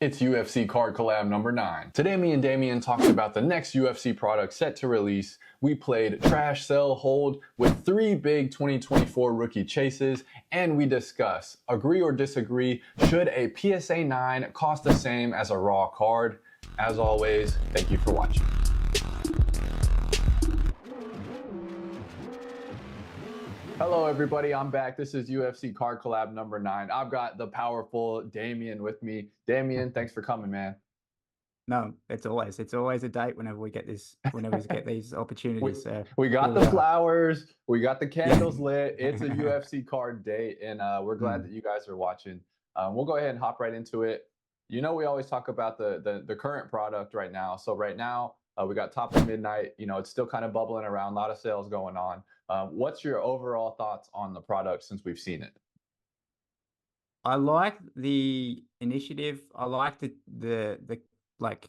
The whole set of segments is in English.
It's UFC Card Collab number 9. Today me and Damian talked about the next UFC product set to release. We played Trash, Sell, Hold with 3 big 2024 rookie chases, and we discuss, agree or disagree, should a PSA 9 cost the same as a raw card? As always, thank you for watching. Hello everybody, I'm back. This is UFC Card Collab number 9. I've got the powerful Damian with me. Damian, thanks for coming, man. No, it's always a date whenever we get these opportunities. we got the flowers, we got the candles lit. It's a UFC card date, and we're glad that you guys are watching. We'll go ahead and hop right into it. You know, we always talk about the current product right now. So right now, we got Topps Midnight. You know, it's still kind of bubbling around, a lot of sales going on. What's your overall thoughts on the product since we've seen it? I like the initiative. I like the like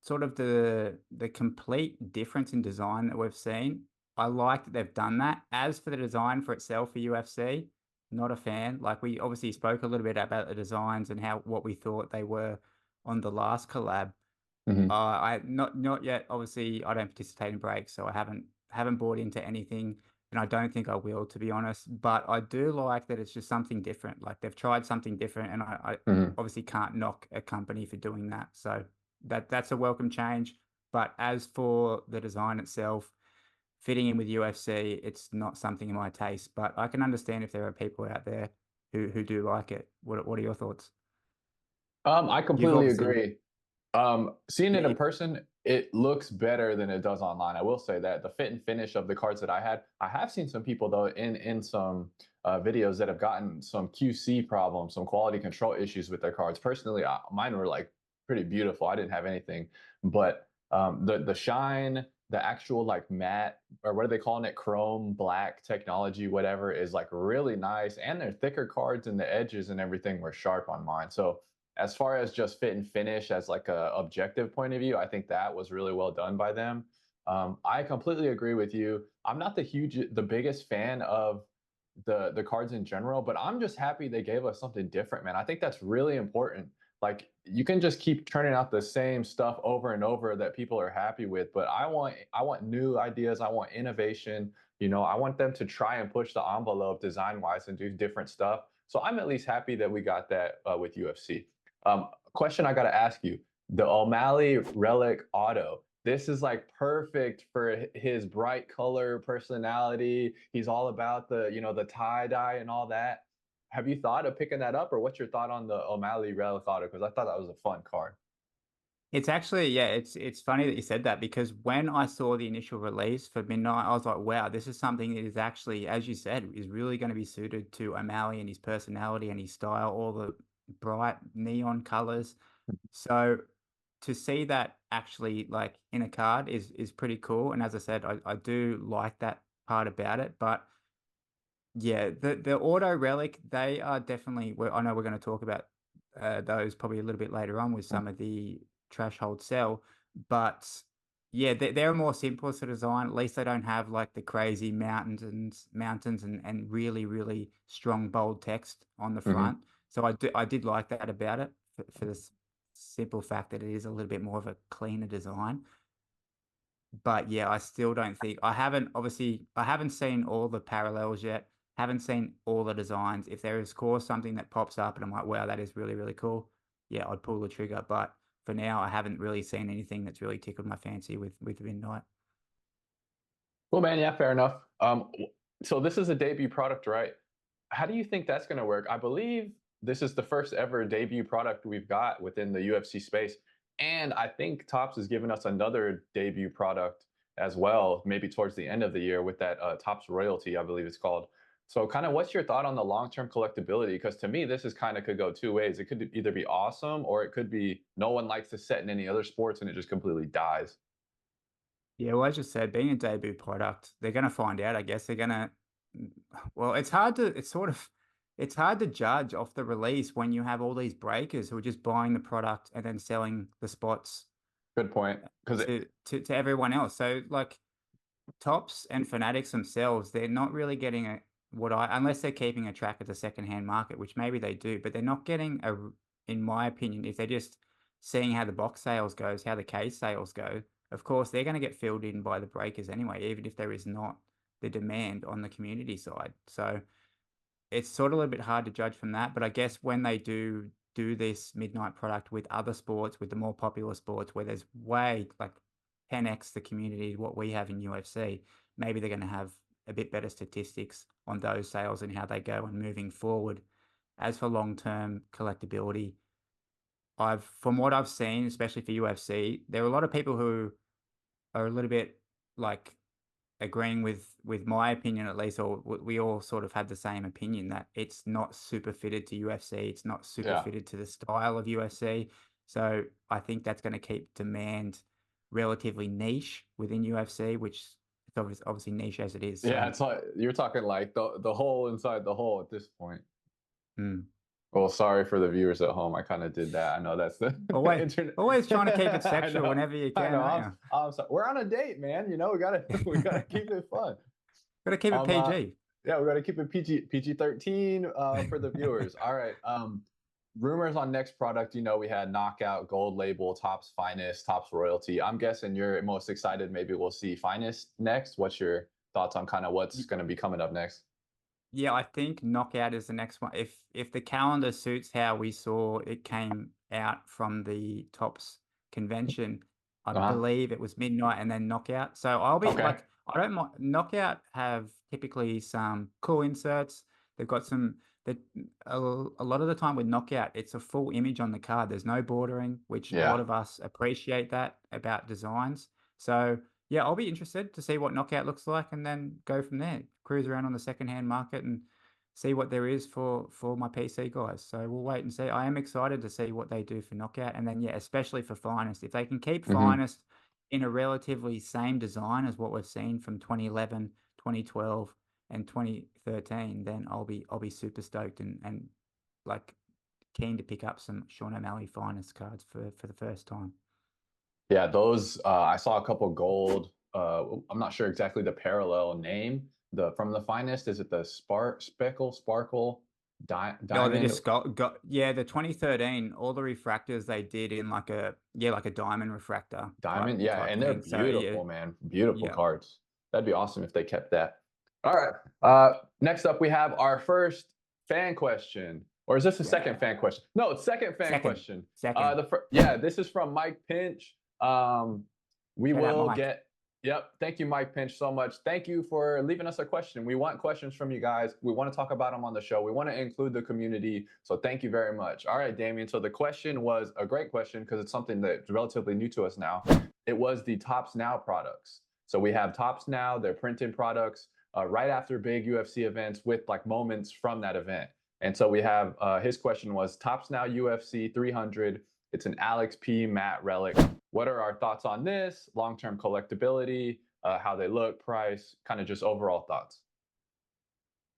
sort of the complete difference in design that we've seen. I like that they've done that. As for the design for itself for UFC, not a fan. Like, we obviously spoke a little bit about the designs and what we thought they were on the last collab. I not yet. Obviously, I don't participate in breaks, so I haven't bought into anything, and I don't think I will, to be honest. But I do like that it's just something different. Like, they've tried something different, and I obviously can't knock a company for doing that. So that's a welcome change. But as for the design itself, fitting in with UFC, it's not something in my taste. But I can understand if there are people out there who do like it. What are your thoughts? I completely agree. Seeing it in person, it looks better than it does online. I will say that the fit and finish of the cards that I have seen some people though in some videos that have gotten some QC problems, some quality control issues with their cards. Personally, mine were like pretty beautiful. I didn't have anything, but the shine, the actual like matte, or what are they calling it, chrome black technology, whatever, is like really nice, and they're thicker cards, and the edges and everything were sharp on mine. So as far as just fit and finish as like a objective point of view, I think that was really well done by them. I completely agree with you. I'm not the biggest fan of the cards in general, but I'm just happy they gave us something different, man. I think that's really important. Like, you can just keep turning out the same stuff over and over that people are happy with, but I want new ideas. I want innovation. You know, I want them to try and push the envelope design wise and do different stuff. So I'm at least happy that we got that with UFC. Question I got to ask you: the O'Malley Relic Auto. This is like perfect for his bright color personality. He's all about the tie dye and all that. Have you thought of picking that up, or what's your thought on the O'Malley Relic Auto? Because I thought that was a fun card. It's actually, yeah, it's funny that you said that, because when I saw the initial release for Midnight, I was like, wow, this is something that is actually, as you said, is really going to be suited to O'Malley and his personality and his style, all the bright neon colors. So to see that actually like in a card is pretty cool. And as I said, I do like that part about it. But yeah, the Auto Relic, they are definitely, I know we're going to talk about those probably a little bit later on with some of the Trash, Hold, Sell, but yeah, they're a more simple sort of design. At least they don't have like the crazy mountains and really strong bold text on the front. So I did like that about it for the simple fact that it is a little bit more of a cleaner design. But yeah, I still don't think, I haven't seen all the parallels yet. Haven't seen all the designs. If there is, of course, something that pops up and I'm like, wow, that is really cool, yeah, I'd pull the trigger. But for now, I haven't really seen anything that's really tickled my fancy with Midnight. Well, man, yeah, fair enough. So this is a debut product, right? How do you think that's going to work? I believe this is the first ever debut product we've got within the UFC space. And I think Topps is giving us another debut product as well, maybe towards the end of the year with that Topps Royalty, I believe it's called. So kind of what's your thought on the long-term collectability? Because to me, this is kind of could go two ways. It could either be awesome, or it could be no one likes to set in any other sports and it just completely dies. Yeah, well, as you said, being a debut product, they're going to find out, I guess. They're going to, well, it's hard to judge off the release when you have all these breakers who are just buying the product and then selling the spots. Good point. Because to everyone else. So like Topps and Fanatics themselves, they're not really getting unless they're keeping a track of the secondhand market, which maybe they do, but they're not getting in my opinion, if they're just seeing how the box sales goes, how the case sales go, of course, they're going to get filled in by the breakers anyway, even if there is not the demand on the community side. So it's sort of a little bit hard to judge from that. But I guess when they do this midnight product with other sports, with the more popular sports where there's way like 10x the community, what we have in UFC, maybe they're going to have a bit better statistics on those sales and how they go and moving forward. As for long-term collectability, from what I've seen, especially for UFC, there are a lot of people who are a little bit like agreeing with my opinion, at least, or we all sort of have the same opinion that it's not super fitted to UFC. It's not super fitted to the style of UFC. So I think that's going to keep demand relatively niche within UFC, which it's obviously niche as it is. Yeah, it's like you're talking like the hole inside the hole at this point. Well, sorry for the viewers at home. I kind of did that. I know that's the internet. Always trying to keep it sexual whenever you can. I'm sorry. We're on a date, man. You know, we gotta keep it fun. Gotta keep it PG. Yeah, we gotta keep it PG-13 for the viewers. All right. Rumors on next product. You know, we had Knockout, Gold Label, Topps Finest, Topps Royalty. I'm guessing you're most excited. Maybe we'll see Finest next. What's your thoughts on kind of what's going to be coming up next? Yeah, I think Knockout is the next one. If the calendar suits how we saw it came out from the Topps convention, I believe it was midnight and then Knockout. So I'll be like, I don't mind. Knockout have typically some cool inserts. They've got some that a lot of the time with Knockout, it's a full image on the card. There's no bordering, which a lot of us appreciate that about designs. So yeah, I'll be interested to see what Knockout looks like and then go from there. Cruise around on the secondhand market and see what there is for my PC guys. So we'll wait and see. I am excited to see what they do for Knockout. And then, yeah, especially for Finest. If they can keep Finest in a relatively same design as what we've seen from 2011, 2012, and 2013, then I'll be super stoked and like keen to pick up some Sean O'Malley Finest cards for the first time. Yeah, those I saw a couple gold. I'm not sure exactly the parallel name. From the Finest, is it the Sparkle Diamond? Oh, they just got the 2013, all the refractors they did in like a diamond refractor. Diamond, and they're beautiful, man. Beautiful cards. That'd be awesome if they kept that. All right. Next up, we have our first fan question. Or is this the second fan question? No, it's second fan question. Second. This is from Mike Pinch. We will get. Yep. Thank you, Mike Pinch, so much. Thank you for leaving us a question. We want questions from you guys. We want to talk about them on the show. We want to include the community. So thank you very much. All right, Damian. So the question was a great question because it's something that's relatively new to us now. It was the Topps Now products. So we have Topps Now, they're printed products right after big UFC events with like moments from that event. And so we have his question was Topps Now UFC 300. It's an Alex P. Matt relic. What are our thoughts on this? Long-term collectability, how they look, price, kind of just overall thoughts.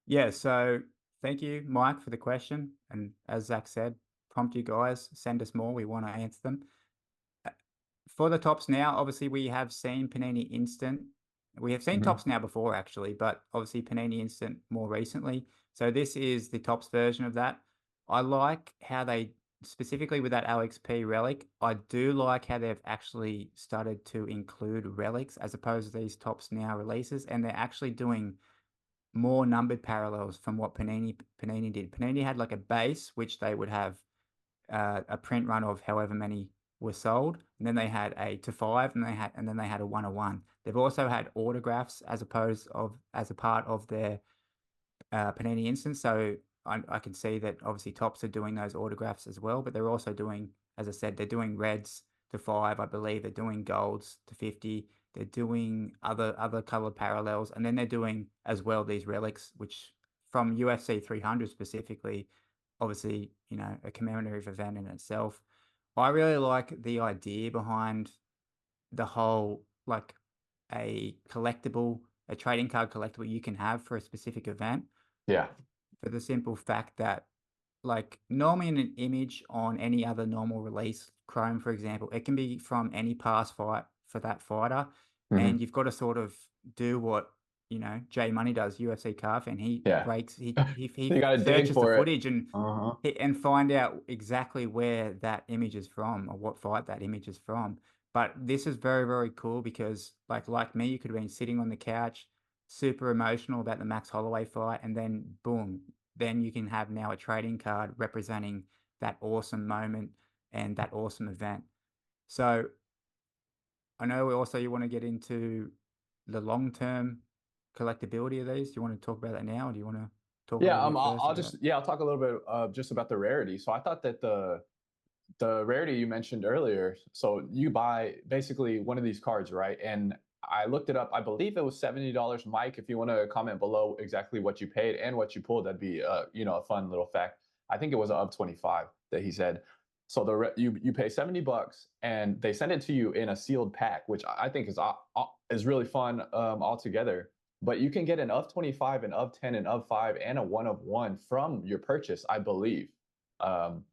Yeah, so thank you, Mike, for the question. And as Zach said, prompt you guys, send us more. We want to answer them. For the Topps Now, obviously, we have seen Panini Instant. We have seen Topps Now before, actually, but obviously Panini Instant more recently. So this is the Topps version of that. I like how they, specifically with that Alex P relic, I do like how they've actually started to include relics as opposed to these Topps Now releases, and they're actually doing more numbered parallels from what Panini did. Panini had like a base, which they would have a print run of however many were sold, and then they had a 2-5, and then they had a 101. They've also had autographs as a part of their Panini Instant. So I can see that obviously Topps are doing those autographs as well, but they're also doing, as I said, they're doing reds to 5, I believe. They're doing golds to 50. They're doing other colored parallels, and then they're doing as well these relics, which from UFC 300 specifically, obviously, you know, a commemorative event in itself. I really like the idea behind the whole, like a trading card collectible you can have for a specific event. Yeah. For the simple fact that, like, normally in an image on any other normal release, Chrome, for example, it can be from any past fight for that fighter. And you've got to sort of do what, Jay Money does, UFC card fan. He Yeah. breaks, You he got to dig searches the for it. footage Uh-huh. and find out exactly where that image is from or what fight that image is from. But this is very, very cool because like me, you could have been sitting on the couch, super emotional about the Max Holloway fight, and then boom, then you can have now a trading card representing that awesome moment and that awesome event. So I know also you want to get into the long-term collectability of these. Do you want to talk about that now, or do you want to talk a Yeah, little bit first I'll about? just I'll talk a little bit just about the rarity. So I thought that the rarity you mentioned earlier. So you buy basically one of these cards, right? And I looked it up. I believe it was $70. Mike, if you want to comment below exactly what you paid and what you pulled, that'd be a fun little fact. I think it was of 25 that he said. So you pay $70 and they send it to you in a sealed pack, which I think is really fun altogether. But you can get an of 25, an of 10, an of 5, and a one of one from your purchase, I believe. Um,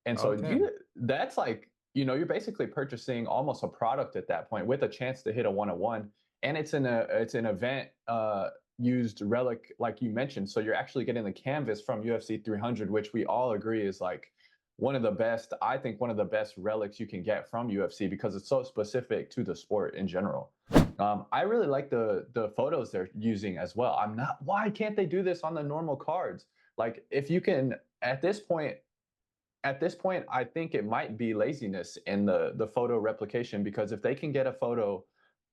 and so Okay. that's like, you're basically purchasing almost a product at that point with a chance to hit a one-on-one. And it's an event used relic, like you mentioned. So you're actually getting the canvas from UFC 300, which we all agree is like I think one of the best relics you can get from UFC because it's so specific to the sport in general. I really like the photos they're using as well. Why can't they do this on the normal cards? Like if you can, at this point, I think it might be laziness in the photo replication because if they can get a photo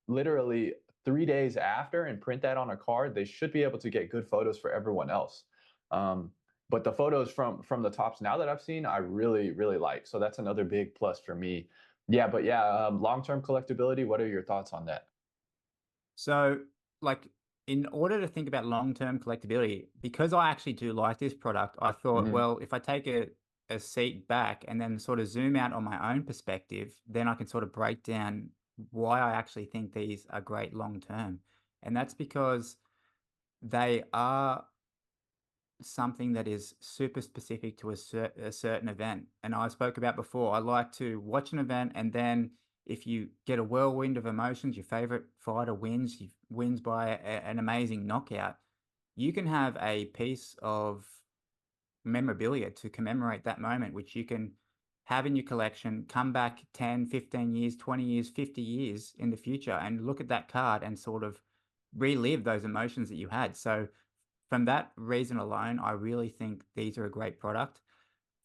literally 3 days after and print that on a card, they should be able to get good photos for everyone else. Um, but the photos from the Topps now that I've seen, I really really like. So that's another big plus for me. Yeah, but yeah, long-term collectability. What are your thoughts on that? So, like, in order to think about long-term collectability, because I actually do like this product, I thought, Hmm. well, if I take a seat back and then sort of zoom out on my own perspective, then I can sort of break down why I actually think these are great long-term. And that's because they are something that is super specific to a certain event. And I spoke about before, I like to watch an event and then if you get a whirlwind of emotions, your favorite fighter wins by an amazing knockout, you can have a piece of memorabilia to commemorate that moment, which you can have in your collection, come back 10, 15 years, 20 years, 50 years in the future and look at that card and sort of relive those emotions that you had. So from that reason alone, I really think these are a great product.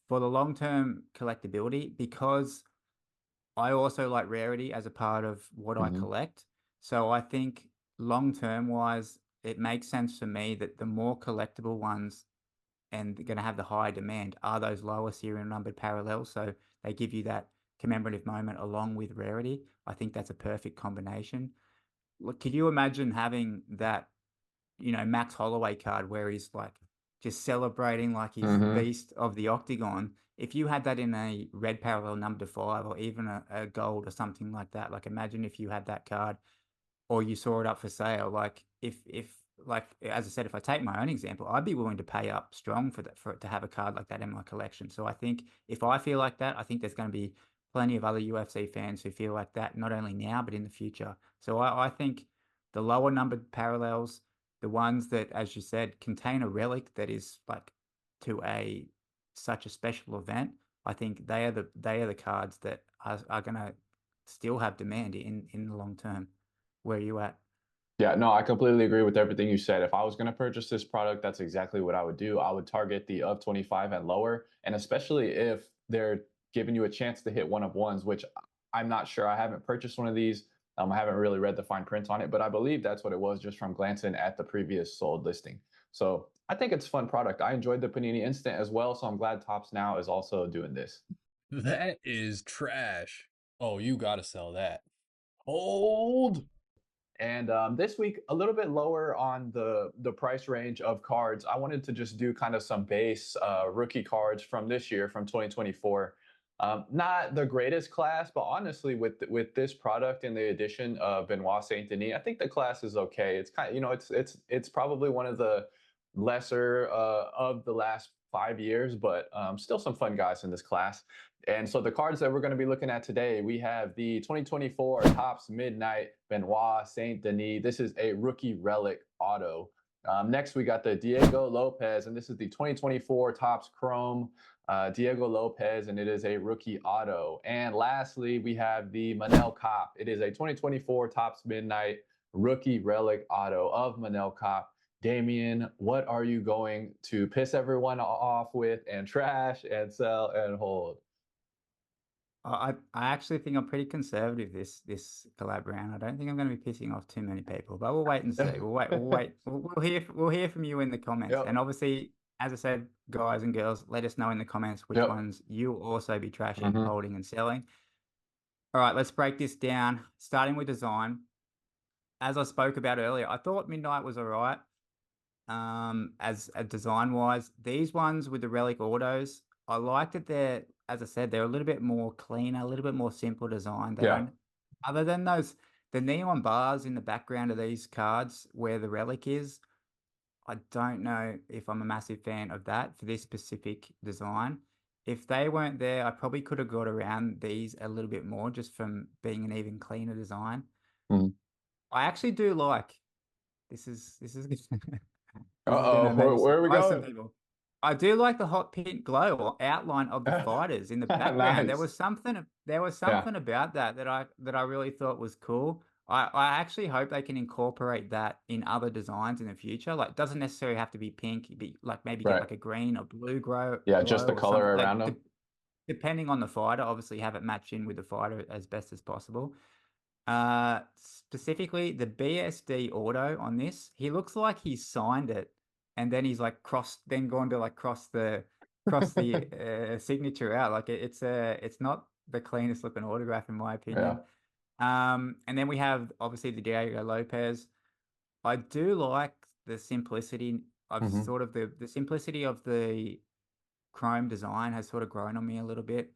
For the long-term collectability, because I also like rarity as a part of what I Hmm. collect. So I think long-term wise, it makes sense for me that the more collectible ones and going to have the higher demand are those lower serial numbered parallels. So they give you that commemorative moment along with rarity. I think that's a perfect combination. Look, could you imagine having that Max Holloway card where he's like just celebrating like he's the Hmm. beast of the octagon? If you had that in a red parallel number 5 or even a gold or something like that, like imagine if you had that card or you saw it up for sale. Like if like as I said, if I take my own example, I'd be willing to pay up strong for that for it to have a card like that in my collection. So I think if I feel like that, I think there's going to be plenty of other UFC fans who feel like that, not only now but in the future. So I think the lower numbered parallels, the ones that, as you said, contain a relic that is like to a such a special event, I think they are the cards that are going to still have demand in the long term. Where are you at? Yeah, no, I completely agree with everything you said. If I was going to purchase this product, that's exactly what I would do. I would target the of 25 and lower, and especially if they're giving you a chance to hit one of ones, which I'm not sure. I haven't purchased one of these. I haven't really read the fine print on it, but I believe that's what it was just from glancing at the previous sold listing. So I think it's a fun product. I enjoyed the Panini Instant as well, so I'm glad Topps now is also doing this. That is trash. Oh, you gotta sell that. Hold. And this week, a little bit lower on the price range of cards. I wanted to just do kind of some base rookie cards from this year, from 2024. Not the greatest class, but honestly, with this product and the addition of Benoit Saint Denis, I think the class is okay. It's kind of, it's probably one of the lesser of the last 5 years, but still some fun guys in this class. And so the cards that we're going to be looking at today, we have the 2024 Topps Midnight Benoit Saint Denis. This is a rookie relic auto. Next, we got the Diego Lopez, and this is the 2024 Topps Chrome Diego Lopez, and it is a rookie auto. And lastly, we have the Manel Kopp. It is a 2024 Topps Midnight rookie relic auto of Manel Kopp. Damian, what are you going to piss everyone off with and trash and sell and hold? I actually think I'm pretty conservative this collab round. I don't think I'm going to be pissing off too many people, but we'll wait and see. We'll wait. We'll hear from you in the comments. Yep. And obviously, as I said, guys and girls, let us know in the comments which ones you'll also be trashing, holding, and selling. All right, let's break this down. Starting with design. As I spoke about earlier, I thought Midnight was all right. As a design wise, these ones with the relic autos, I like that they're, as I said, they're a little bit more cleaner, a little bit more simple design. They don't, other than the neon bars in the background of these cards where the relic is, I don't know if I'm a massive fan of that for this specific design. If they weren't there, I probably could have got around these a little bit more just from being an even cleaner design. I actually do like, this is where are we going? I do like the hot pink glow or outline of the fighters in the background. Nice. There was something about that I really thought was cool. I actually hope they can incorporate that in other designs in the future. Like, it doesn't necessarily have to be pink. It'd be like maybe get like a green or blue glow. Yeah, just the color around them. Depending on the fighter, obviously have it match in with the fighter as best as possible. Specifically the BSD auto on this, he looks like he signed it and then he's like cross the signature out. Like it's not the cleanest looking autograph in my opinion. And then we have obviously the Diego Lopez. I do like the simplicity of sort of the simplicity of the chrome design has sort of grown on me a little bit.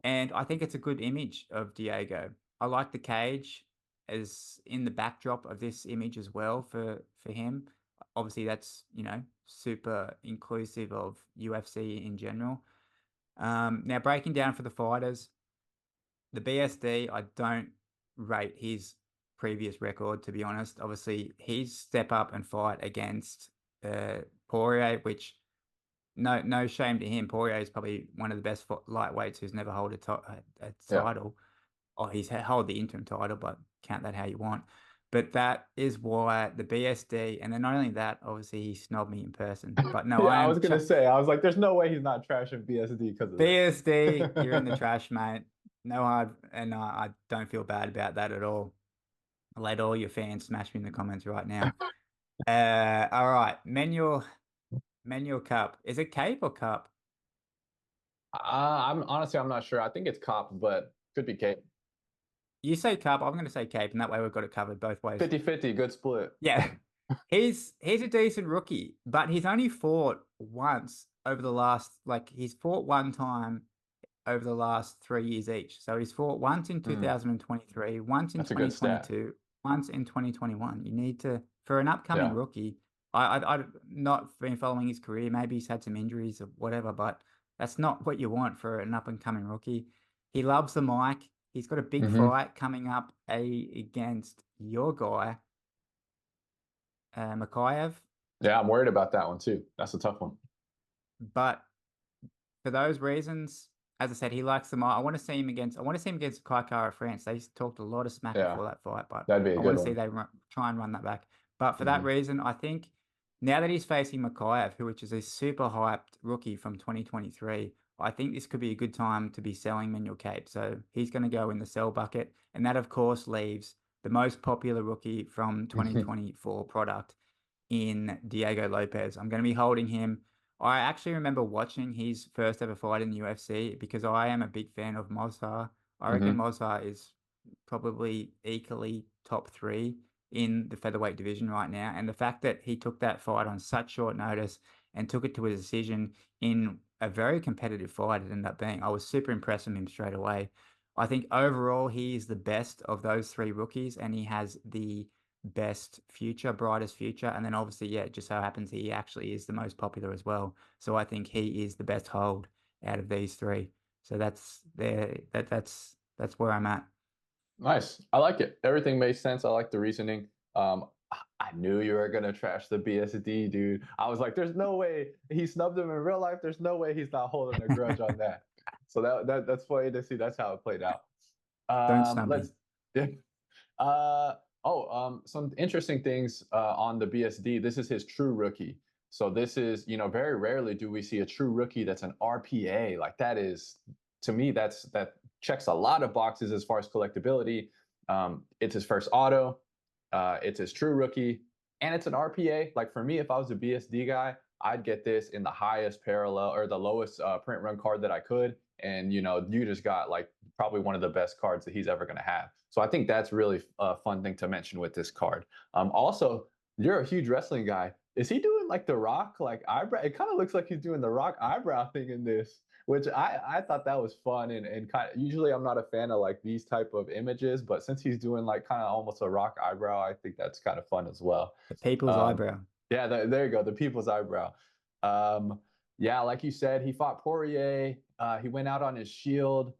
And I think it's a good image of Diego. I like the cage as in the backdrop of this image as well for him. Obviously, that's, you know, super inclusive of UFC in general. Now, breaking down for the fighters, the BSD, I don't rate his previous record, to be honest. Obviously, he's step up and fight against Poirier, which no shame to him. Poirier is probably one of the best lightweights who's never held a title. Oh, he's held the interim title, but count that how you want. But that is why the BSD, and then not only that, obviously he snobbed me in person. But no, I was gonna say, I was like, there's no way he's not trashing BSD because of BSD. You're in the trash, mate. No hard, and I don't feel bad about that at all. Let all your fans smash me in the comments right now. All right, Manor Cup. Is it Cape or Cup? I'm not sure. I think it's Cop, but could be Cape. You say Cup, I'm going to say Cape, and that way we've got it covered both ways. 50-50, good split. Yeah. He's a decent rookie, but he's only fought once over the last, he's fought one time over the last 3 years each. So he's fought once in 2023, once in 2022, once in 2021. You need to, for an upcoming rookie, I've not been following his career. Maybe he's had some injuries or whatever, but that's not what you want for an up-and-coming rookie. He loves the mic. He's got a big fight coming up against your guy, Makayev. Yeah, I'm worried about that one too. That's a tough one. But for those reasons, as I said, he likes the mic. I want to see him against Kai Kara France. They talked a lot of smack before that fight, but that'd be a I want to see they try and run that back. But for that reason, I think now that he's facing Makayev, which is a super hyped rookie from 2023, I think this could be a good time to be selling Manor Cape. So he's going to go in the sell bucket. And that, of course, leaves the most popular rookie from 2024 product in Diego Lopez. I'm going to be holding him. I actually remember watching his first ever fight in the UFC because I am a big fan of Mozart. I reckon Mozart is probably equally top 3 in the featherweight division right now. And the fact that he took that fight on such short notice and took it to a decision in a very competitive fight it ended up being, I was super impressed with him straight away. I think overall he is the best of those 3 rookies and he has the best future, brightest future. And then obviously, yeah, it just so happens he actually is the most popular as well. So I think he is the best hold out of these 3. So that's where I'm at. Nice. I like it. Everything makes sense. I like the reasoning. I knew you were gonna trash the BSD, dude. I was like, there's no way he snubbed him in real life. There's no way he's not holding a grudge on that. So that's funny to see. That's how it played out. Don't snub Let's me. some interesting things on the BSD. This is his true rookie. So this is, very rarely do we see a true rookie that's an RPA. Like that is, to me, that checks a lot of boxes as far as collectability. It's his first auto. It's his true rookie, and it's an RPA. Like for me, if I was a BSD guy, I'd get this in the highest parallel or the lowest print run card that I could. And you just got like probably one of the best cards that he's ever going to have. So I think that's really a fun thing to mention with this card. Also, you're a huge wrestling guy. Is he doing like the Rock like eyebrow? It kind of looks like he's doing the Rock eyebrow thing in this, which I thought that was fun and kind of, usually I'm not a fan of like these type of images, but since he's doing like kind of almost a Rock eyebrow, I think that's kind of fun as well. The people's eyebrow. Yeah, there you go, the people's eyebrow. Yeah, like you said, he fought Poirier. He went out on his shield.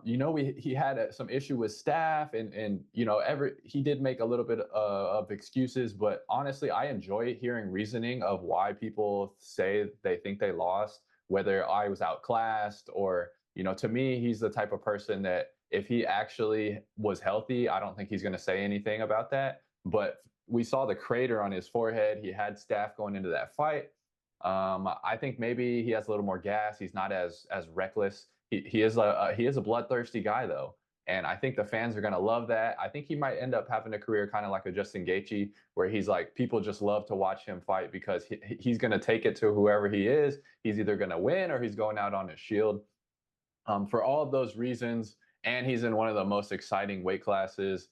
He had some issue with staff, and he did make a little bit of excuses, but honestly, I enjoy hearing reasoning of why people say they think they lost, whether I was outclassed or, to me, he's the type of person that if he actually was healthy, I don't think he's going to say anything about that. But we saw the crater on his forehead. He had staff going into that fight. I think maybe he has a little more gas. He's not as reckless. He is a bloodthirsty guy though, and I think the fans are gonna love that. I think he might end up having a career kind of like a Justin Gaethje, where he's like people just love to watch him fight because he's gonna take it to whoever he is. He's either gonna win or he's going out on his shield. For all of those reasons, and he's in one of the most exciting weight classes.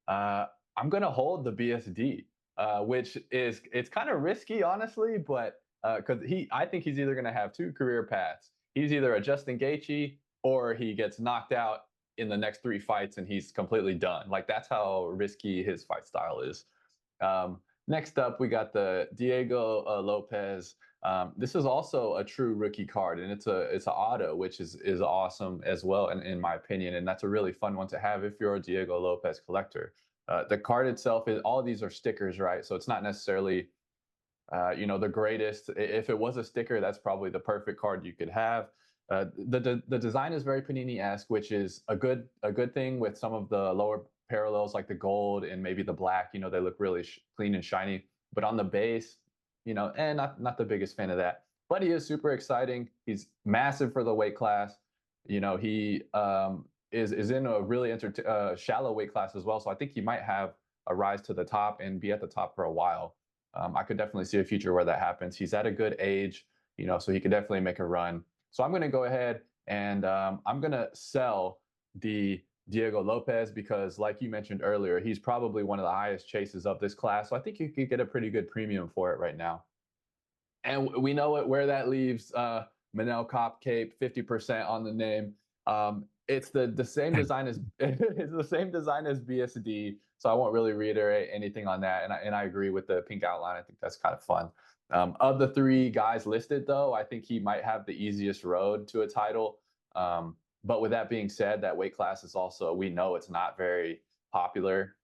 I'm gonna hold the BSD, which it's kind of risky, honestly, but because I think he's either gonna have two career paths. He's either a Justin Gaethje or he gets knocked out in the next 3 fights and he's completely done. Like that's how risky his fight style is. Next up, we got the Diego Lopez. This is also a true rookie card, and it's an auto, which is awesome as well, in my opinion. And that's a really fun one to have if you're a Diego Lopez collector. The card itself is all of these are stickers, right? So it's not necessarily the greatest. If it was a sticker, that's probably the perfect card you could have. The design is very Panini-esque, which is a good thing with some of the lower parallels like the gold and maybe the black. They look really clean and shiny. But on the base, not the biggest fan of that. But he is super exciting. He's massive for the weight class. He is in a really shallow weight class as well. So I think he might have a rise to the top and be at the top for a while. I could definitely see a future where that happens. He's at a good age, so he could definitely make a run. So I'm going to go ahead and I'm going to sell the Diego Lopez because, like you mentioned earlier, he's probably one of the highest chases of this class. So I think you could get a pretty good premium for it right now. And we know where that leaves Manel Cop Cape, 50% on the name. It's the same design as it's the same design as BSD, so I won't really reiterate anything on that. And I agree with the pink outline. I think that's kind of fun. Of the 3 guys listed, though, I think he might have the easiest road to a title. But with that being said, that weight class is also, we know it's not very popular.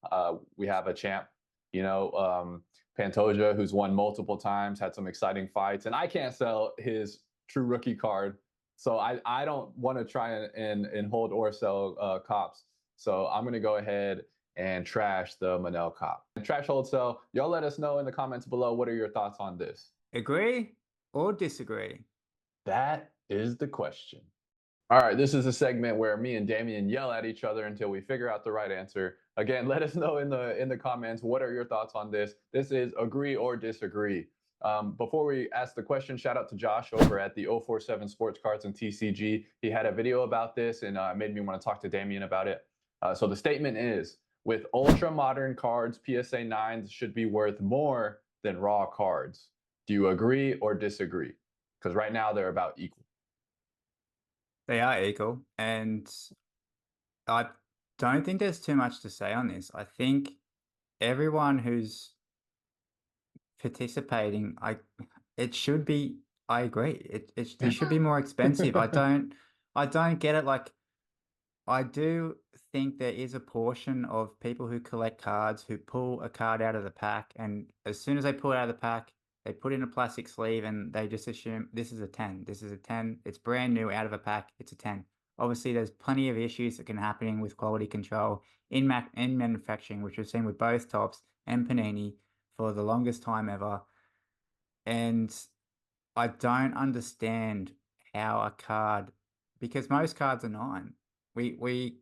We have a champ, Pantoja, who's won multiple times, had some exciting fights, and I can't sell his true rookie card. So I don't want to try and hold or sell Cops. So I'm going to go ahead and trash the Manel Cop. Trash, hold, sell. Y'all let us know in the comments below. What are your thoughts on this? Agree or disagree? That is the question. All right, this is a segment where me and Damian yell at each other until we figure out the right answer. Again, let us know in the comments, what are your thoughts on this? This is agree or disagree. Before we ask the question, shout out to Josh over at the 047 Sports Cards and TCG. He had a video about this and made me want to talk to Damian about it. So the statement is, with ultra modern cards, PSA 9s should be worth more than raw cards. Do you agree or disagree? Because right now they're about equal. They are equal, and I don't think there's too much to say on this. I think everyone who's participating, it should be, I agree. It should be more expensive. I I don't get it. Like, I do think there is a portion of people who collect cards who pull a card out of the pack, and as soon as they pull it out of the pack, they put it in a plastic sleeve and they just assume this is a 10. This is a 10. It's brand new out of a pack. It's a 10. Obviously, there's plenty of issues that can happen with quality control in manufacturing, which we've seen with both Topps and Panini for the longest time ever. And I don't understand how a card, because most cards are 9. We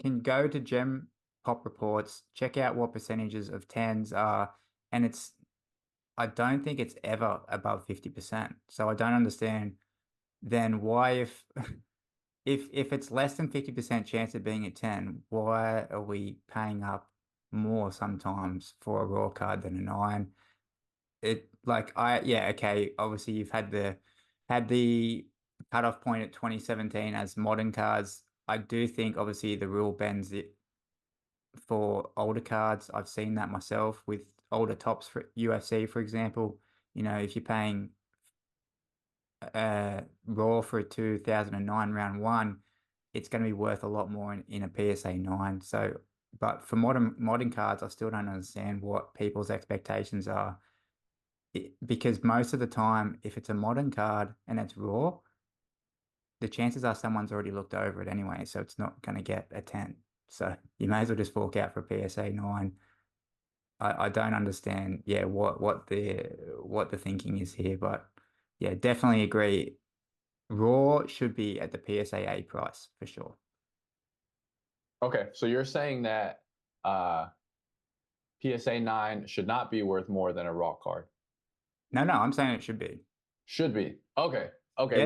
can go to Gem Pop reports, check out what percentages of 10s are, and I don't think it's ever above 50%. So I don't understand then why, if if it's less than 50% chance of being a 10, why are we paying up more sometimes for a raw card than a 9? Okay, obviously you've had the cutoff point at 2017 as modern cards. I do think obviously the rule bends it for older cards. I've seen that myself with older Topps for UFC, for example. You know, if you're paying raw for a 2009 round 1, it's going to be worth a lot more in a PSA 9. So, but for modern cards, I still don't understand what people's expectations are. Because most of the time, if it's a modern card and it's raw, the chances are someone's already looked over it anyway, so it's not going to get a 10. So you may as well just fork out for a PSA 9. I don't understand, what the thinking is here, but yeah, definitely agree. Raw should be at the PSA A price for sure. Okay, so you're saying that PSA 9 should not be worth more than a raw card. No, I'm saying it should be. Should be. Okay. Yeah,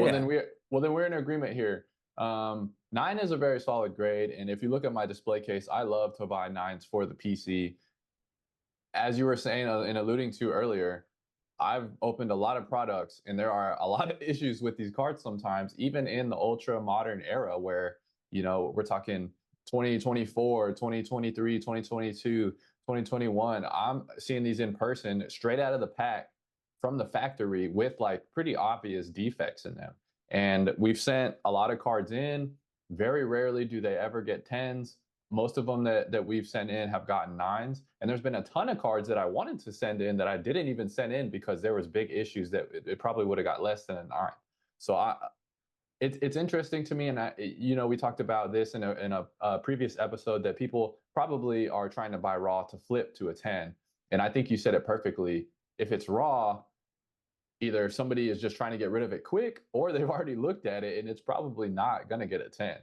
Then we're in agreement here. 9 is a very solid grade, and if you look at my display case, I love to buy 9s for the PC. As you were saying and alluding to earlier, I've opened a lot of products, and there are a lot of issues with these cards sometimes, even in the ultra modern era where, we're talking 2024, 2023, 2022, 2021. I'm seeing these in person straight out of the pack from the factory with like pretty obvious defects in them. And we've sent a lot of cards in. Very rarely do they ever get 10s. Most of them that we've sent in have gotten 9s. And there's been a ton of cards that I wanted to send in that I didn't even send in because there was big issues that it probably would have got less than a 9. So it's interesting to me, and we talked about this in a previous episode, that people probably are trying to buy raw to flip to a 10. And I think you said it perfectly. If it's raw, either somebody is just trying to get rid of it quick, or they've already looked at it and it's probably not going to get a 10.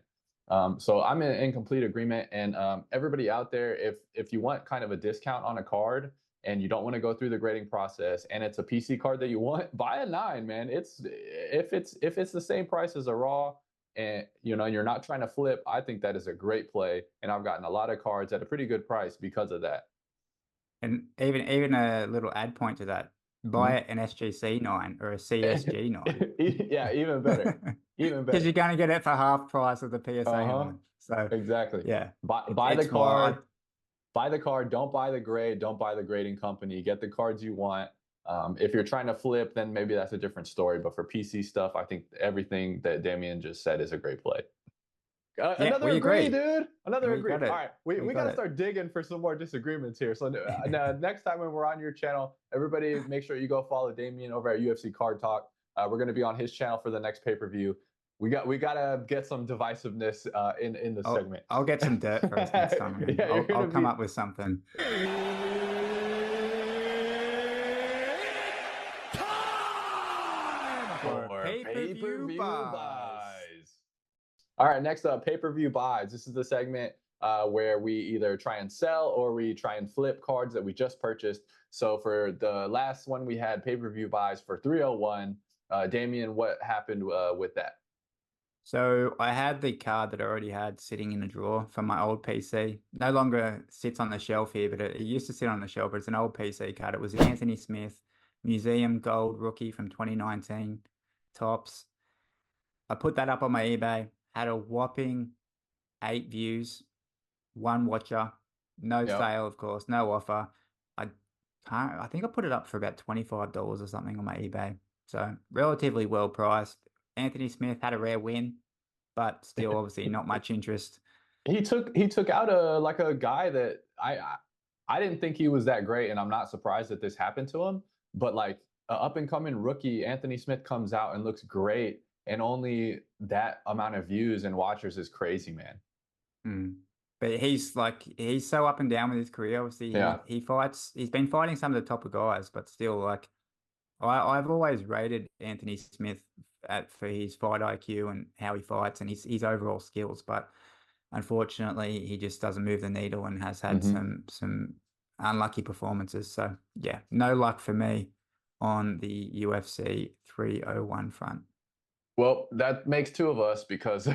So I'm in complete agreement. And everybody out there, if you want kind of a discount on a card and you don't want to go through the grading process, and it's a PC card that you want, buy a 9, man. If it's the same price as a raw, and you're not trying to flip, I think that is a great play. And I've gotten a lot of cards at a pretty good price because of that. And even a little add point to that, buy an SGC 9 or a CSG 9. Yeah, even better. Even better. Because you're going to get it for half price of the PSA 9. So exactly. Yeah. Buy the card. Buy the card. Don't buy the grade. Don't buy the grading company. Get the cards you want. If you're trying to flip, then maybe that's a different story. But for PC stuff, I think everything that Damian just said is a great play. Another agree, dude. Another agree. All right, we got to start digging for some more disagreements here. So next time when we're on your channel, everybody make sure you go follow Damian over at UFC Card Talk. We're going to be on his channel for the next pay-per-view. We got to get some divisiveness in the segment. I'll get some dirt for us next time. I'll come up with something. Time for pay-per-view buys. All right, next up, pay-per-view buys. This is the segment where we either try and sell or we try and flip cards that we just purchased. So for the last one, we had pay-per-view buys for 301. Damian, what happened with that? So I had the card that I already had sitting in a drawer from my old PC. No longer sits on the shelf here, but it used to sit on the shelf, but it's an old PC card. It was Anthony Smith, Museum Gold Rookie from 2019, Topps. I put that up on my eBay, had a whopping 8 views, 1 watcher, no sale, of course, no offer. I think I put it up for about $25 or something on my eBay. So relatively well priced. Anthony Smith had a rare win. but still obviously not much interest. He took out a guy that I didn't think he was that great, and I'm not surprised that this happened to him. But like an up and coming rookie, Anthony Smith comes out and looks great, and only that amount of views and watchers is crazy, man. But he's so up and down with his career. Obviously, he's been fighting some of the top guys, but still, like I've always rated Anthony Smith for his fight IQ and how he fights and his overall skills. But unfortunately, he just doesn't move the needle and has had some unlucky performances. So yeah, no luck for me on the UFC 301 front. Well, that makes two of us because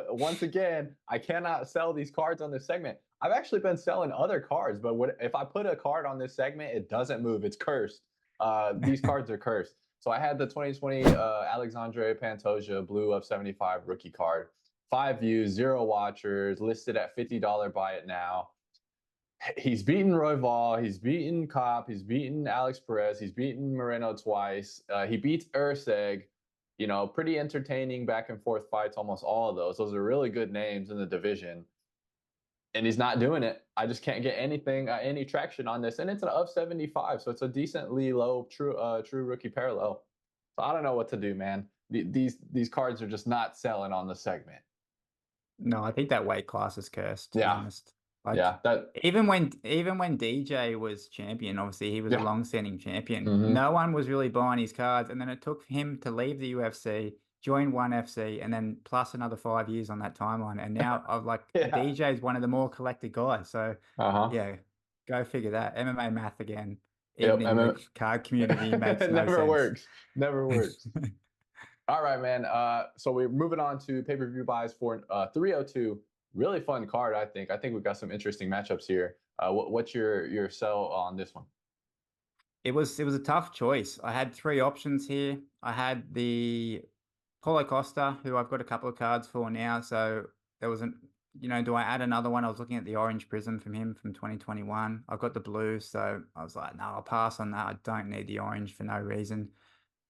once again, I cannot sell these cards on this segment. I've actually been selling other cards, but if I put a card on this segment, it doesn't move. It's cursed. These cards are cursed. So I had the 2020 Alexandre Pantoja blue of 75 rookie card. 5 views, 0 watchers, listed at $50 buy it now. He's beaten Royval, he's beaten Kopp, he's beaten Alex Perez, he's beaten Moreno twice. He beats Urseg. You know, pretty entertaining back and forth fights, almost all of those. Those are really good names in the division. And he's not doing it. I just can't get any traction on this. And it's an of 75, so it's a decently low true rookie parallel. So I don't know what to do, man. These cards are just not selling on the segment. No, I think that weight class is cursed, to be honest. Like, even when DJ was champion, obviously he was a long-standing champion. No one was really buying his cards, and then it took him to leave the UFC, join ONE FC, and then plus another 5 years on that timeline. And now DJ is one of the more collected guys. So yeah, go figure that. MMA math again. Even in the card community makes no sense. Never works. All right, man. So we're moving on to pay-per-view buys for 302. Really fun card, I think. I think we've got some interesting matchups here. What's your sell on this one? It was a tough choice. I had 3 options here. I had the Paulo Costa, who I've got a couple of cards for now. So there wasn't, do I add another one? I was looking at the orange prism from him from 2021. I've got the blue, so I was like, no, I'll pass on that. I don't need the orange for no reason.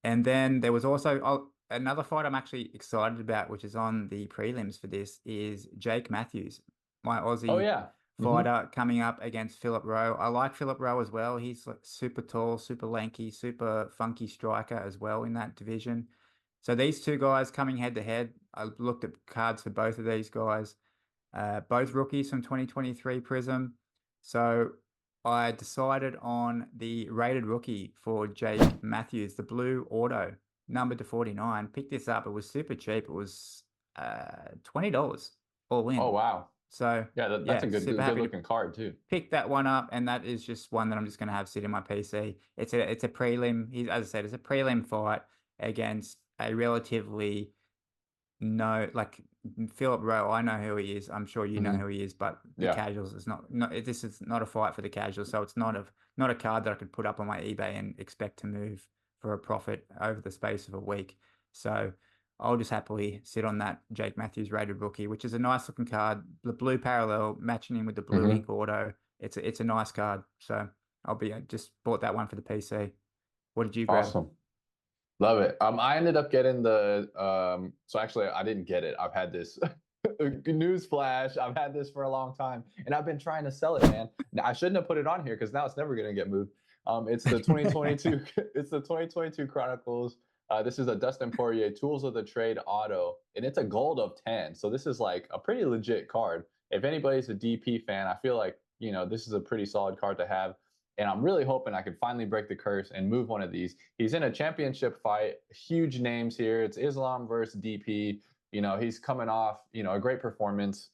And then there was also another fight I'm actually excited about, which is on the prelims for this, is Jake Matthews, my Aussie fighter coming up against Philip Rowe. I like Philip Rowe as well. He's like super tall, super lanky, super funky striker as well in that division. So these two guys coming head to head. I looked at cards for both of these guys, both rookies from 2023 Prism. So I decided on the rated rookie for Jake Matthews, the blue auto, numbered to 49. Picked this up. It was super cheap. It was $20 all in. Oh, wow. So that's a good looking card too. Pick that one up, and that is just one that I'm just going to have sit in my PC. It's a prelim. As I said, it's a prelim fight against a relatively Philip Rowe. I know who he is. I'm sure you know who he is, but the casuals is not. This is not a fight for the casuals, so it's not a card that I could put up on my eBay and expect to move for a profit over the space of a week. So I'll just happily sit on that Jake Matthews rated rookie, which is a nice looking card. The blue parallel matching in with the blue ink auto. It's a nice card. So just bought that one for the PC. What did you grab? Awesome. Love it. I ended up getting the so actually I didn't get it. I've had this news flash. I've had this for a long time and I've been trying to sell it, man. I shouldn't have put it on here because now it's never going to get moved. It's the 2022 it's the 2022 Chronicles. This is a Dustin Poirier Tools of the Trade auto, and it's a gold of 10. So this is like a pretty legit card. If anybody's a DP fan, I feel like, this is a pretty solid card to have. And I'm really hoping I can finally break the curse and move one of these. He's in a championship fight, huge names here. It's Islam versus DP. He's coming off, a great performance.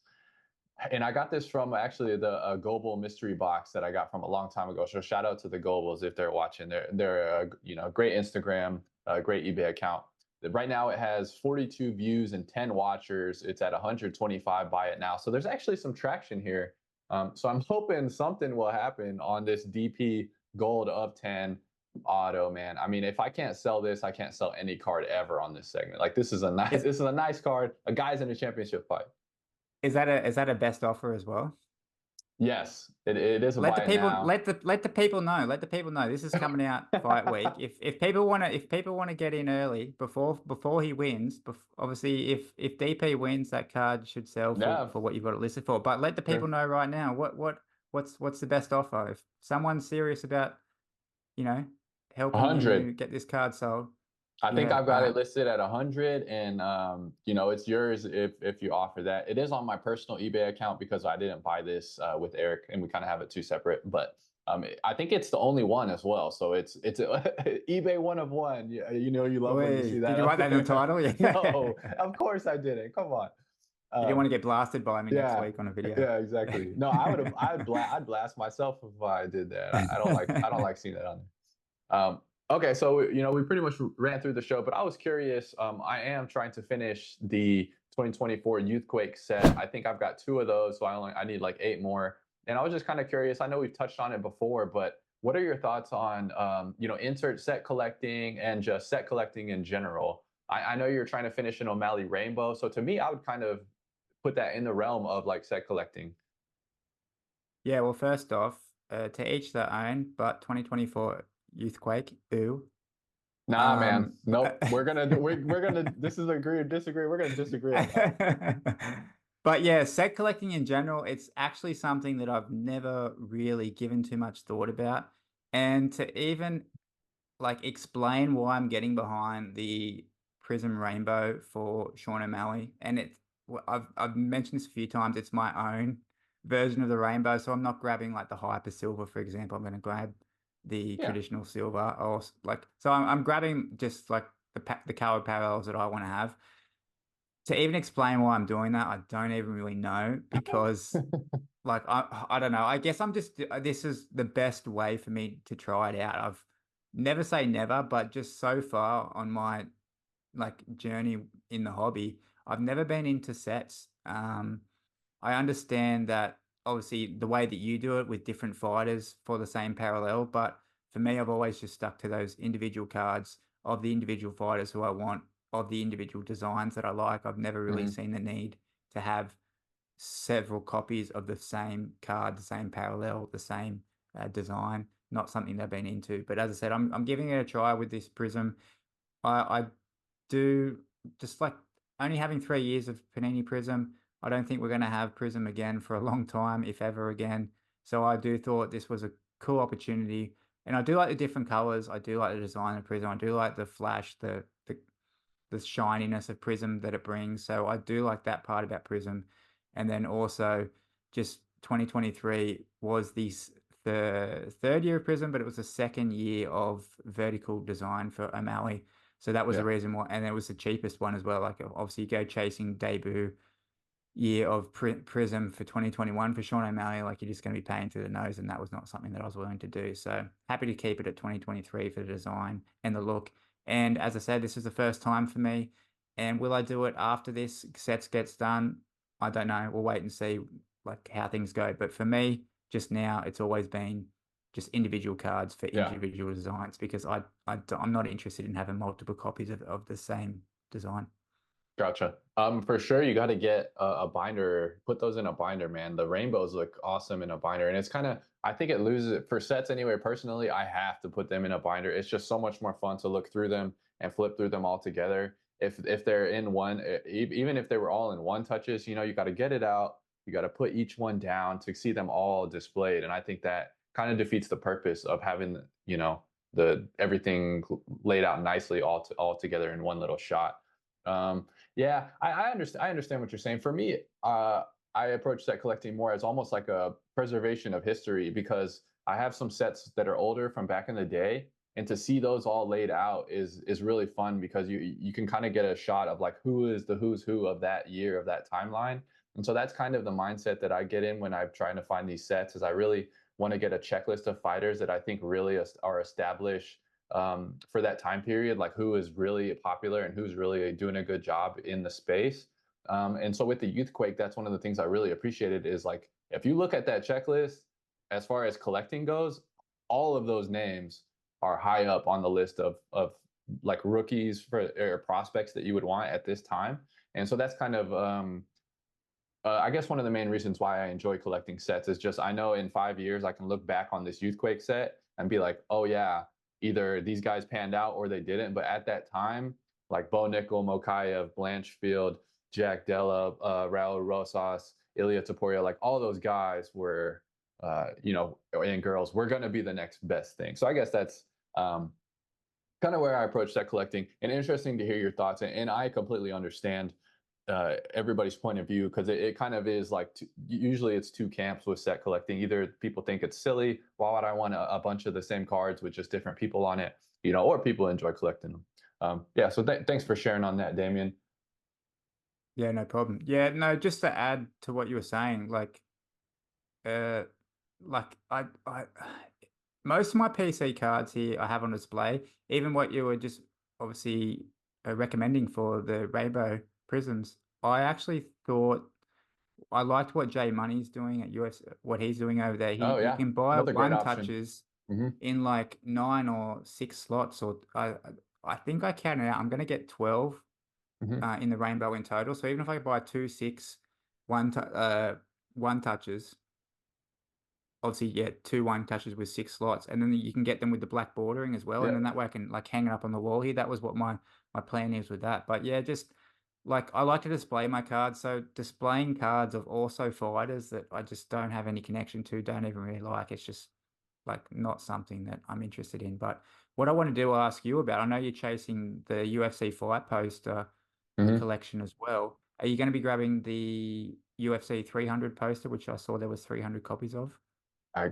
And I got this from actually the Global mystery box that I got from a long time ago. So shout out to the Globals if they're watching. They're great Instagram, great eBay account. Right now it has 42 views and 10 watchers. It's at 125 buy it now. So there's actually some traction here. So I'm hoping something will happen on this DP gold of 10 auto, man. I mean, if I can't sell this, I can't sell any card ever on this segment. Like this is a nice card. A guy's in a championship fight. Is that a best offer as well? Yes, it is a Let the buy it people now. let the people know. Let the people know this is coming out fight week. If people want to get in early before he wins, obviously if DP wins, that card should sell Yeah, for what you've got it listed for. But let the people sure. know right now what's the best offer. If someone's serious about, you know, helping 100. you get this card sold, I think yeah, I've got it listed at 100, and you know, it's yours if you offer that. It is on my personal eBay account because I didn't buy this with Eric, and we kind of have it two separate. But I think it's the only one as well. So it's a, eBay one of one. You know, you love when you see Wait, that did you write up that in the there. title? Yeah. No, of course I didn't. Come on. You didn't want Um, to get blasted by me next yeah, week on a video. yeah, exactly. No, I'd blast myself if I did that. I don't like seeing that on there. Okay, so you know we pretty much ran through the show, but I was curious. I am trying to finish the 2024 Youthquake set. I think I've got 2 of those, so I need like 8 more. And I was just kind of curious. I know we've touched on it before, but what are your thoughts on you know, insert set collecting and just set collecting in general? I know you're trying to finish an O'Malley Rainbow, so to me, I would kind of put that in the realm of like set collecting. Yeah, well, first off, to each their own, but 2024 Youthquake, ooh. Nah, man. Um, Nope. We're gonna this is agree or disagree. We're gonna disagree on that. but yeah, set collecting in general, it's actually something that I've never really given too much thought about. And to even like explain why I'm getting behind the Prism Rainbow for Sean O'Malley, and I've mentioned this a few times. It's my own version of the rainbow, so I'm not grabbing like the hyper silver, for example. I'm going to grab the Yeah. traditional silver, or like so. I'm grabbing just like the colored parallels that I want to have. To even explain why I'm doing that, I don't even really know because like I don't know. I guess I'm just this is the best way for me to try it out. I've never say never, but just so far on my like journey in the hobby, I've never been into sets. I understand that obviously the way that you do it with different fighters for the same parallel, but for me, I've always just stuck to those individual cards of the individual fighters who I want, of the individual designs that I like. I've never really Mhm. seen the need to have several copies of the same card, the same parallel, the same design. Not something they've been into. But as I said, I'm giving it a try with this Prism. I do just like only having 3 years of Panini Prism. I don't think we're going to have Prism again for a long time, if ever again. So I do thought this was a cool opportunity. And I do like the different colors. I do like the design of Prism. I do like the flash, the shininess of Prism that it brings. So I do like that part about Prism. And then also just 2023 was the 3rd year of Prism, but it was the 2nd year of vertical design for O'Malley. So that was the Yeah. reason why, and it was the cheapest one as well. Like obviously you go chasing debut year of Prism for 2021 for Sean O'Malley, like you're just going to be paying through the nose, and that was not something that I was willing to do. So happy to keep it at 2023 for the design and the look. And as I said, this is the first time for me. And will I do it after this sets gets done? I don't know. We'll wait and see like how things go. But for me, just now, it's always been just individual cards for Yeah. individual designs because I'm not interested in having multiple copies of the same design. Gotcha. For sure, you got to get a binder. Put those in a binder, man. The rainbows look awesome in a binder, and it's kind of. I think it loses it for sets anyway. Personally, I have to put them in a binder. It's just so much more fun to look through them and flip through them all together. If they're in one, even if they were all in one touches, you know, you got to get it out. You got to put each one down to see them all displayed, and I think that kind of defeats the purpose of having, you know, the everything laid out nicely all together in one little shot. Yeah, I understand. I understand what you're saying. For me, I approach set collecting more as almost like a preservation of history because I have some sets that are older from back in the day, and to see those all laid out is really fun because you can kind of get a shot of like who is the who's who of that year of that timeline. And so that's kind of the mindset that I get in when I'm trying to find these sets. Is I really want to get a checklist of fighters that I think really are established for that time period, like who is really popular and who's really doing a good job in the space. And so with the Youthquake, that's one of the things I really appreciated is like, if you look at that checklist, as far as collecting goes, all of those names are high up on the list of like rookies for or prospects that you would want at this time. And so that's kind of I guess one of the main reasons why I enjoy collecting sets is just I know in 5 years I can look back on this Youthquake set and be like, oh yeah, either these guys panned out or they didn't. But at that time, like Bo Nickel, Mokayev, Blanchfield, Jack Della, Raul Rosas, Ilya Taporia, like all those guys were, and girls, were going to be the next best thing. So I guess that's kind of where I approach set collecting. And interesting to hear your thoughts. And I completely understand everybody's point of view, because it kind of is like usually it's two camps with set collecting. Either people think it's silly, why would I want a bunch of the same cards with just different people on it, or people enjoy collecting them. Yeah, so thanks for sharing on that, Damian. Yeah, no problem. Yeah, no, just to add to what you were saying, I most of my PC cards here I have on display. Even what you were just obviously recommending for the Rainbow Prisms, I actually thought I liked what Jay Money's doing at UFC, what he's doing over there. Oh You yeah, can buy another great one option. touches in like 9 or 6 slots, or I think I counted out. I'm gonna get 12 in the Rainbow in total. So even if I buy 2, 6, one touches, obviously get 2 1 touches with 6 slots, and then you can get them with the black bordering as well. Yeah. And then that way I can like hang it up on the wall here. That was what my plan is with that. But yeah, just like I like to display my cards. So displaying cards of also fighters that I just don't have any connection to, don't even really like. It's just like not something that I'm interested in. But what I want to do, I'll ask you about. I know you're chasing the UFC fight poster collection as well. Are you going to be grabbing the UFC 300 poster, which I saw there was 300 copies of? I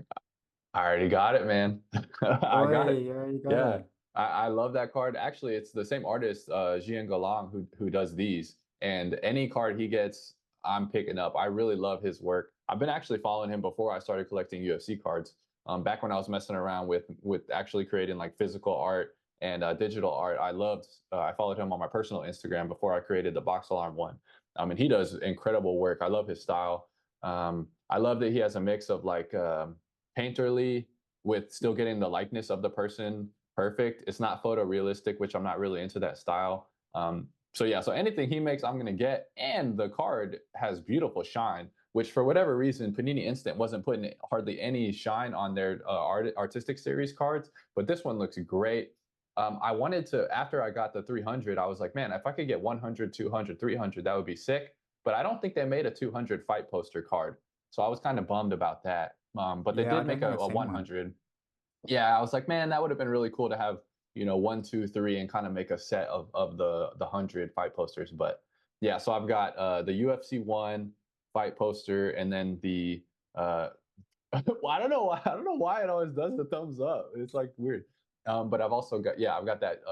already got it, man. I got it. There you go. Yeah, I love that card. Actually, it's the same artist, Jian Galang, who does these. And any card he gets, I'm picking up. I really love his work. I've been actually following him before I started collecting UFC cards. Back when I was messing around with actually creating like physical art and digital art, I followed him on my personal Instagram before I created the Box Alarm one. And he does incredible work. I love his style. I love that he has a mix of like painterly with still getting the likeness of the person perfect. It's not photorealistic, which I'm not really into that style. So yeah, so anything he makes, I'm gonna get. And the card has beautiful shine, which for whatever reason, Panini Instant wasn't putting hardly any shine on their artistic series cards, but this one looks great. I wanted to, after I got the 300, I was like, man, if I could get 100, 200, 300, that would be sick. But I don't think they made a 200 fight poster card. So I was kind of bummed about that. But they did make a 100. One. Yeah, I was like, man, that would have been really cool to have, 1, 2, 3, and kind of make a set of the 100 fight posters. But yeah, so I've got the UFC 1 fight poster, and then the well, I don't know why it always does the thumbs up. It's like weird. But I've also got I've got that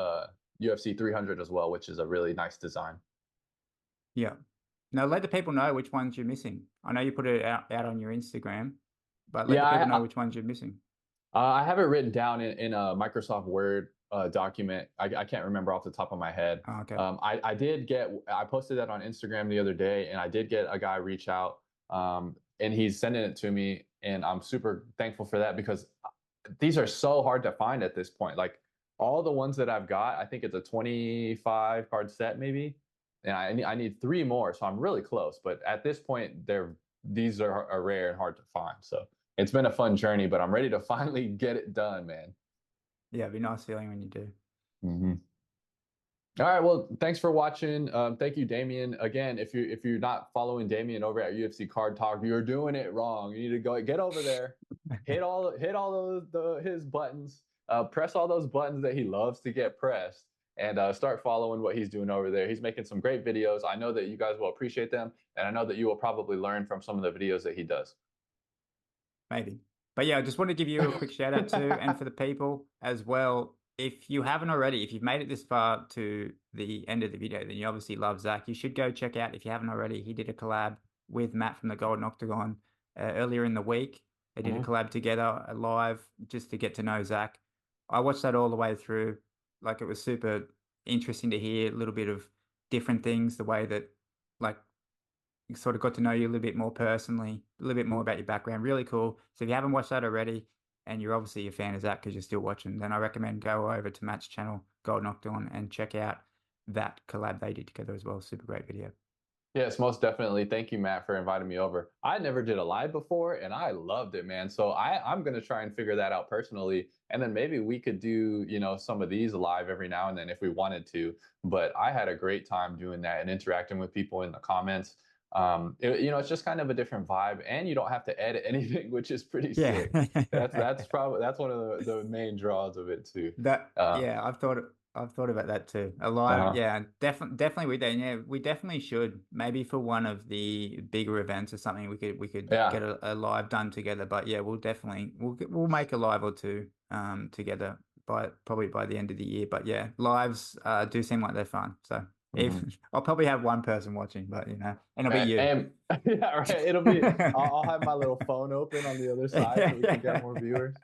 UFC 300 as well, which is a really nice design. Yeah. Now let the people know which ones you're missing. I know you put it out on your Instagram, but let the people know which ones you're missing. I have it written down in a Microsoft Word document. I can't remember off the top of my head. Oh, okay. I posted that on Instagram the other day, and I did get a guy reach out, and he's sending it to me, and I'm super thankful for that, because these are so hard to find at this point. Like all the ones that I've got, I think it's a 25 card set maybe, and I need 3 more, so I'm really close. But at this point, these are rare and hard to find. So it's been a fun journey, but I'm ready to finally get it done, man. Yeah, it'd be a nice feeling when you do. All right, well, thanks for watching. Thank you, Damian. Again, if you're not following Damian over at UFC Card Talk, you're doing it wrong. You need to go get over there, hit all his buttons, press all those buttons that he loves to get pressed, and start following what he's doing over there. He's making some great videos. I know that you guys will appreciate them, and I know that you will probably learn from some of the videos that he does. Maybe. But yeah, I just want to give you a quick shout out too, and for the people as well. If you haven't already, if you've made it this far to the end of the video, then you obviously love Zach. You should go check out, if you haven't already, he did a collab with Matt from the Golden Octagon earlier in the week. They did a collab together live just to get to know Zach. I watched that all the way through. Like, it was super interesting to hear a little bit of different things, the way that like sort of got to know you a little bit more personally, a little bit more about your background. Really cool. So if you haven't watched that already, and you're obviously a fan of that because you're still watching, then I recommend go over to Matt's channel, Golden Octagon, and check out that collab they did together as well. Super great video. Yes, most definitely. Thank you, Matt, for inviting me over. I never did a live before and I loved it, man. So I'm gonna try and figure that out personally. And then maybe we could do, some of these live every now and then if we wanted to. But I had a great time doing that and interacting with people in the comments. It's just kind of a different vibe, and you don't have to edit anything, which is pretty Yeah. sick. That's one of the main draws of it too. That Uh, yeah, I've thought about that too. A live, uh-huh. yeah, definitely with that. Yeah, we definitely should. Maybe for one of the bigger events or something, we could Yeah. get a live done together. But yeah, we'll make a live or two together probably by the end of the year. But yeah, lives do seem like they're fun. So if Mhm. I'll probably have one person watching, but and it'll be you. And yeah, right. It'll be. I'll have my little phone open on the other side so we can get more viewers.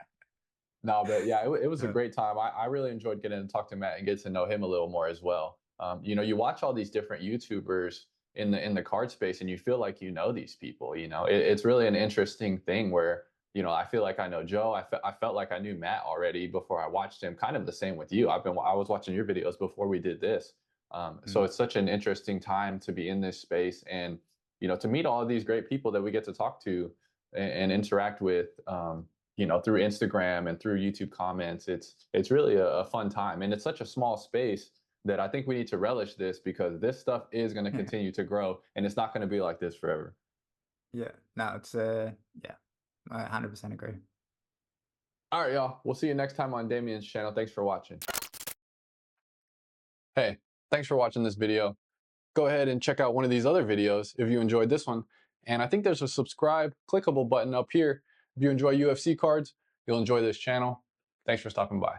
No, but yeah, it was a Yeah. great time. I really enjoyed getting to talk to Matt and get to know him a little more as well. You watch all these different YouTubers in the card space, and you feel like you know these people. It's really an interesting thing where I feel like I know Joe. I felt like I knew Matt already before I watched him. Kind of the same with you. I was watching your videos before we did this. So Mm. it's such an interesting time to be in this space and to meet all of these great people that we get to talk to and interact with. Through Instagram and through YouTube comments. It's really a fun time, and it's such a small space that I think we need to relish this because this stuff is going to continue to grow, and it's not going to be like this forever. Yeah. No, it's yeah, I 100% agree. All right, y'all. We'll see you next time on Damian's channel. Thanks for watching. Hey, thanks for watching this video. Go ahead and check out one of these other videos if you enjoyed this one. And I think there's a subscribe clickable button up here. If you enjoy UFC cards, you'll enjoy this channel. Thanks for stopping by.